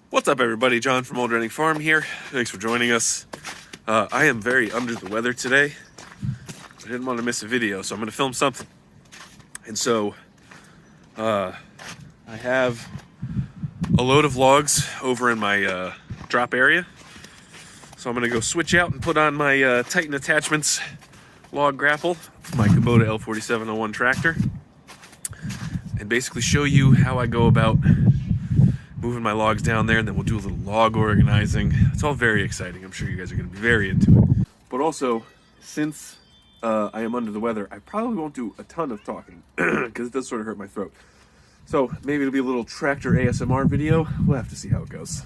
What's up, everybody? John from Old Running Farm here. Thanks for joining us. I am very under the weather today. I didn't want to miss a video, so I'm going to film something. And so, I have a load of logs over in my drop area. So I'm going to go switch out and put on my Titan Attachments log grapple, my Kubota L4701 tractor, and basically show you how I go about moving my logs down there, and then we'll do a little log organizing. It's all very exciting. I'm sure you guys are going to be very into it. But also, since I am under the weather, I probably won't do a ton of talking because it does sort of hurt my throat. So maybe it'll be a little tractor ASMR video. We'll have to see how it goes.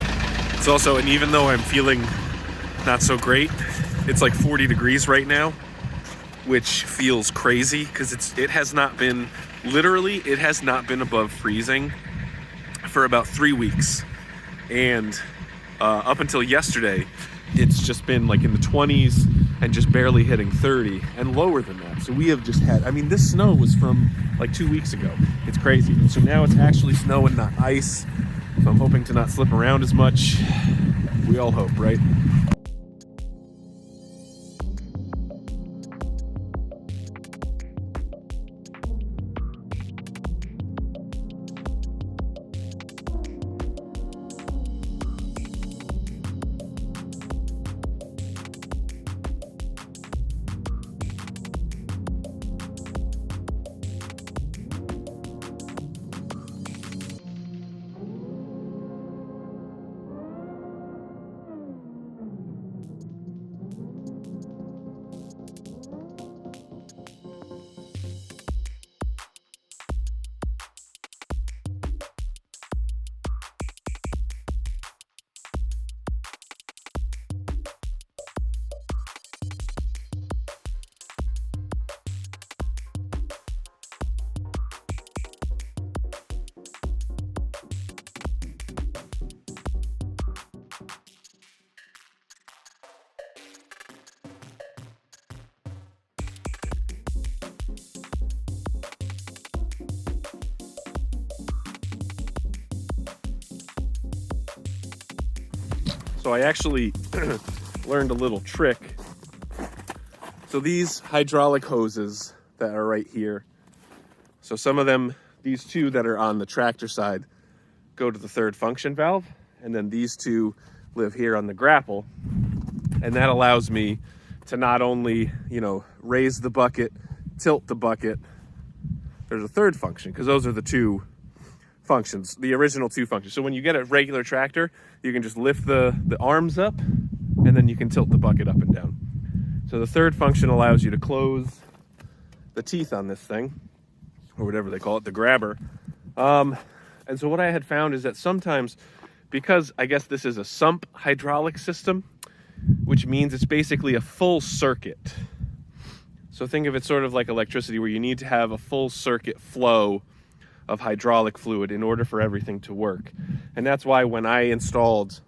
It's also, and even though I'm feeling not so great, it's like 40 degrees right now, which feels crazy because it has not been above freezing for about 3 weeks, and up until yesterday it's just been like in the 20s and just barely hitting 30 and lower than that. So we have just had, I mean, this snow was from like 2 weeks ago. It's crazy. And so now it's actually snow and not ice, so I'm hoping to not slip around as much. We all hope, right? So I actually learned a little trick. So these hydraulic hoses that are right here, so some of them, these two that are on the tractor side, go to the third function valve, and then these two live here on the grapple, and that allows me to not only, raise the bucket, tilt the bucket. There's a third function, because those are the two functions, the original two functions. So when you get a regular tractor, you can just lift the arms up, and then you can tilt the bucket up and down. So the third function allows you to close the teeth on this thing, or whatever they call it, the grabber. And so what I had found is that sometimes, because I guess this is a sump hydraulic system, which means it's basically a full circuit. So think of it sort of like electricity, where you need to have a full circuit flow of hydraulic fluid in order for everything to work. And that's why when I installed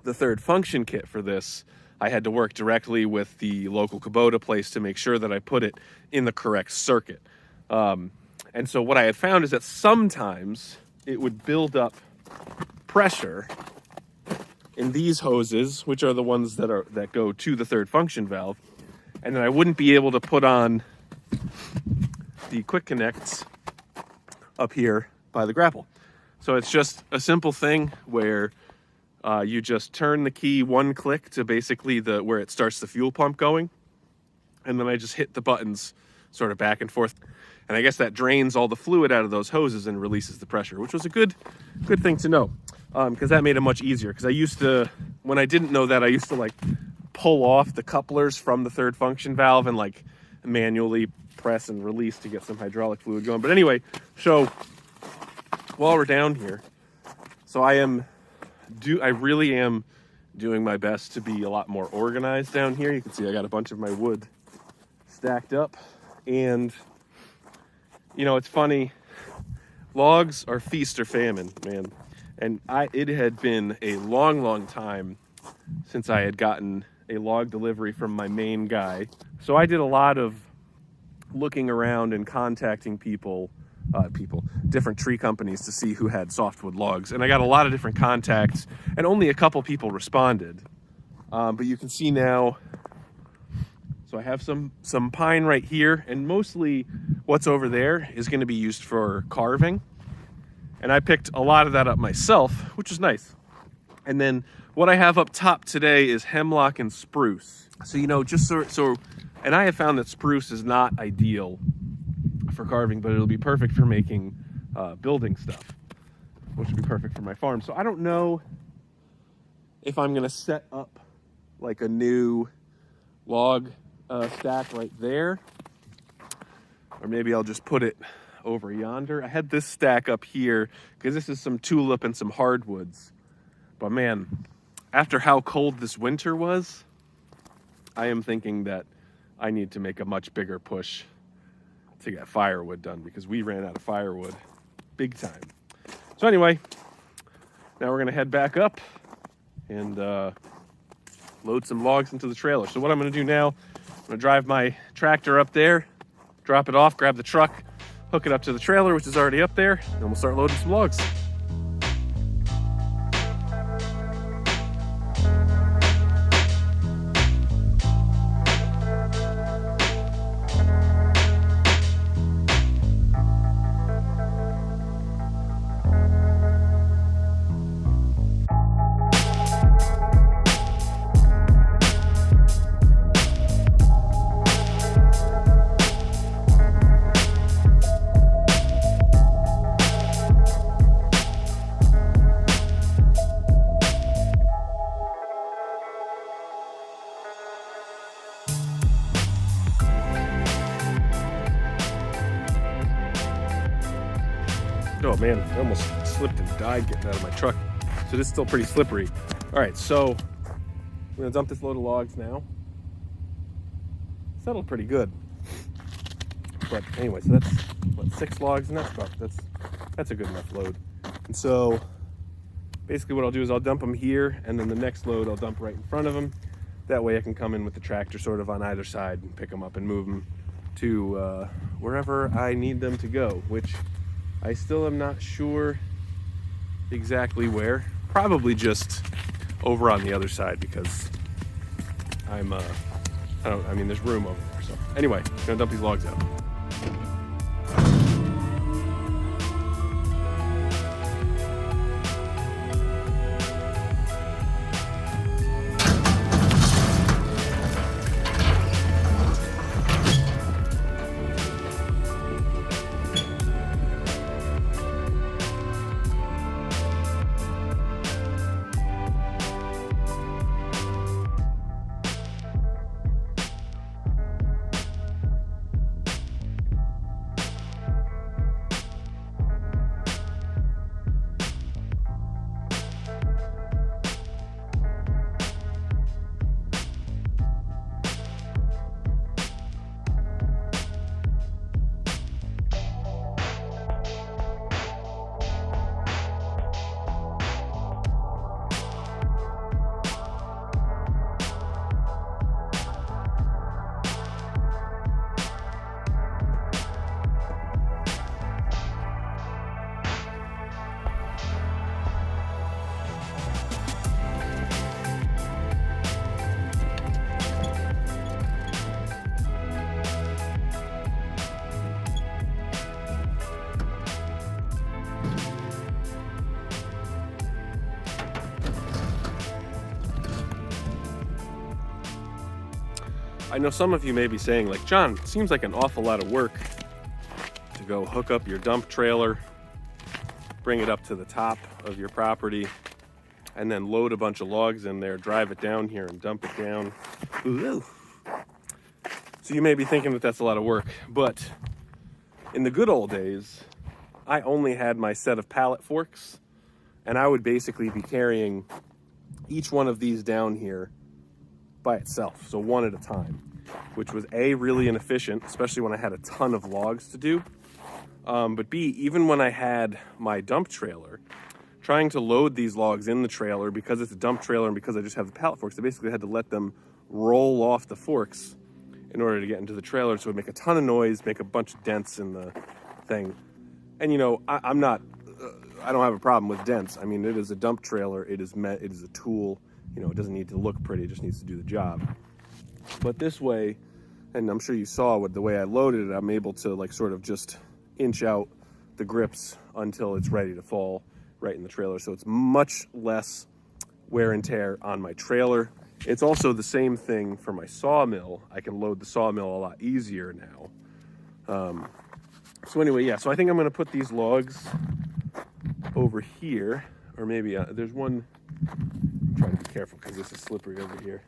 the third function kit for this, I had to work directly with the local Kubota place to make sure that I put it in the correct circuit. And so what I had found is that sometimes it would build up pressure in these hoses, which are the ones that go to the third function valve, and then I wouldn't be able to put on the quick connects up here by the grapple. So it's just a simple thing where you just turn the key one click to basically where it starts the fuel pump going, and then I just hit the buttons sort of back and forth, and I guess that drains all the fluid out of those hoses and releases the pressure, which was a good thing to know, because that made it much easier. Because I used to, when I didn't know that, I used to like pull off the couplers from the third function valve and like manually press and release to get some hydraulic fluid going. But anyway, so while we're down here, so I really am doing my best to be a lot more organized down here. You can see I got a bunch of my wood stacked up, and it's funny, logs are feast or famine, man. And it had been a long time since I had gotten a log delivery from my main guy. So I did a lot of looking around and contacting people different tree companies to see who had softwood logs. And I got a lot of different contacts, and only a couple people responded. But you can see now, so I have some pine right here, and mostly what's over there is going to be used for carving. And I picked a lot of that up myself, which is nice. And then what I have up top today is hemlock and spruce. So, you know, just so and I have found that spruce is not ideal for carving, but it'll be perfect for making building stuff, which would be perfect for my farm. So I don't know if I'm going to set up like a new log stack right there, or maybe I'll just put it over yonder. I had this stack up here because this is some tulip and some hardwoods. But man, after how cold this winter was, I am thinking that I need to make a much bigger push to get firewood done, because we ran out of firewood big time. So anyway, now we're gonna head back up and load some logs into the trailer. So what I'm gonna do now, I'm gonna drive my tractor up there, drop it off, grab the truck, hook it up to the trailer, which is already up there, and we'll start loading some logs. Oh man, I almost slipped and died getting out of my truck. So this is still pretty slippery. All right, so I'm gonna dump this load of logs now. Settled pretty good. But anyway, so that's what, 6 logs in that truck. That's a good enough load. And so basically what I'll do is I'll dump them here, and then the next load I'll dump right in front of them. That way I can come in with the tractor sort of on either side and pick them up and move them to wherever I need them to go, which I still am not sure exactly where. Probably just over on the other side, because I mean, there's room over there. So anyway, I'm gonna dump these logs out. I know some of you may be saying, like, John, it seems like an awful lot of work to go hook up your dump trailer, bring it up to the top of your property, and then load a bunch of logs in there, drive it down here and dump it down. Ooh. So you may be thinking that that's a lot of work, but in the good old days, I only had my set of pallet forks, and I would basically be carrying each one of these down here by itself, so one at a time, which was A, really inefficient, especially when I had a ton of logs to do, but B, even when I had my dump trailer, trying to load these logs in the trailer, because it's a dump trailer and because I just have the pallet forks, I basically had to let them roll off the forks in order to get into the trailer, so it would make a ton of noise, make a bunch of dents in the thing. And you know, I'm not, I don't have a problem with dents. I mean, it is a dump trailer. It is a tool. You know, it doesn't need to look pretty. It just needs to do the job. But this way, and I'm sure you saw the way I loaded it, I'm able to like sort of just inch out the grips until it's ready to fall right in the trailer. So it's much less wear and tear on my trailer. It's also the same thing for my sawmill. I can load the sawmill a lot easier now. So anyway, yeah, so I think I'm gonna put these logs over here, or maybe there's one, I'm trying to be careful because this is slippery over here.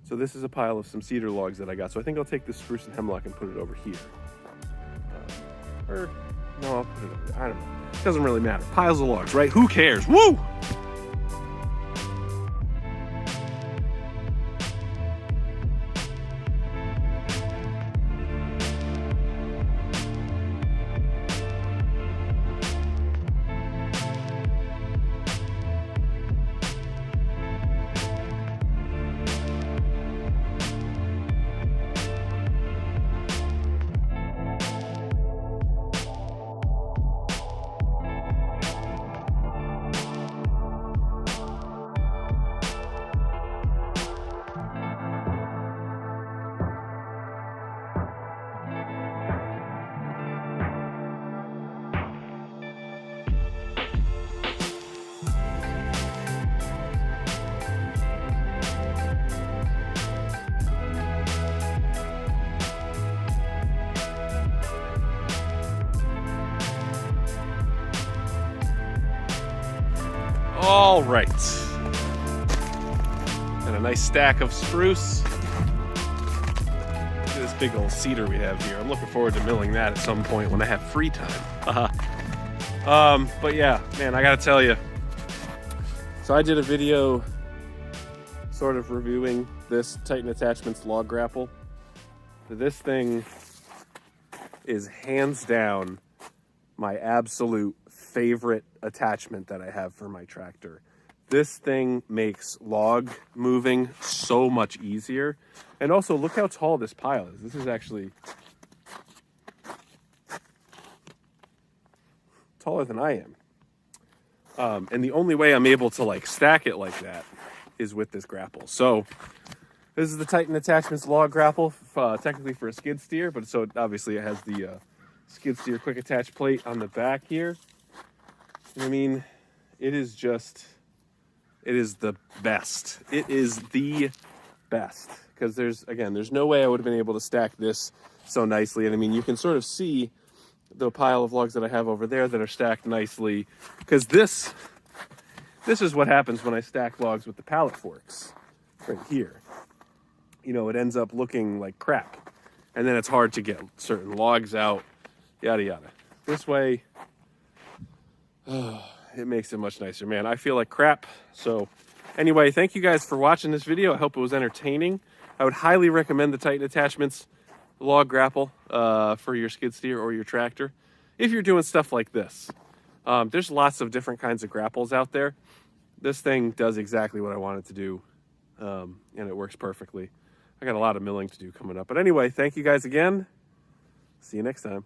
So this is a pile of some cedar logs that I got. So I think I'll take this spruce and hemlock and put it over here. Or, no, I'll put it over there. I don't know. It doesn't really matter. Piles of logs, right? Who cares? Woo! All right. And a nice stack of spruce. Look at this big old cedar we have here. I'm looking forward to milling that at some point when I have free time. But yeah, man, I gotta tell you. So I did a video sort of reviewing this Titan Attachments log grapple. This thing is hands down my absolute favorite attachment that I have for my tractor. This thing makes log moving so much easier. And also, look how tall this pile is. This is actually taller than I am. And the only way I'm able to like stack it like that is with this grapple. So this is the Titan Attachments log grapple, technically for a skid steer, but so obviously it has the skid steer quick attach plate on the back here. I mean, it is the best. It is the best. Because there's no way I would have been able to stack this so nicely. And I mean, you can sort of see the pile of logs that I have over there that are stacked nicely. Because this is what happens when I stack logs with the pallet forks right here. You know, it ends up looking like crap. And then it's hard to get certain logs out, yada, yada. This way, it makes it much nicer, man. I feel like crap. So anyway, thank you guys for watching this video. I hope it was entertaining. I would highly recommend the Titan Attachments log grapple for your skid steer or your tractor if you're doing stuff like this. There's lots of different kinds of grapples out there. This thing does exactly what I want it to do, and it works perfectly. I got a lot of milling to do coming up. But anyway, thank you guys again. See you next time.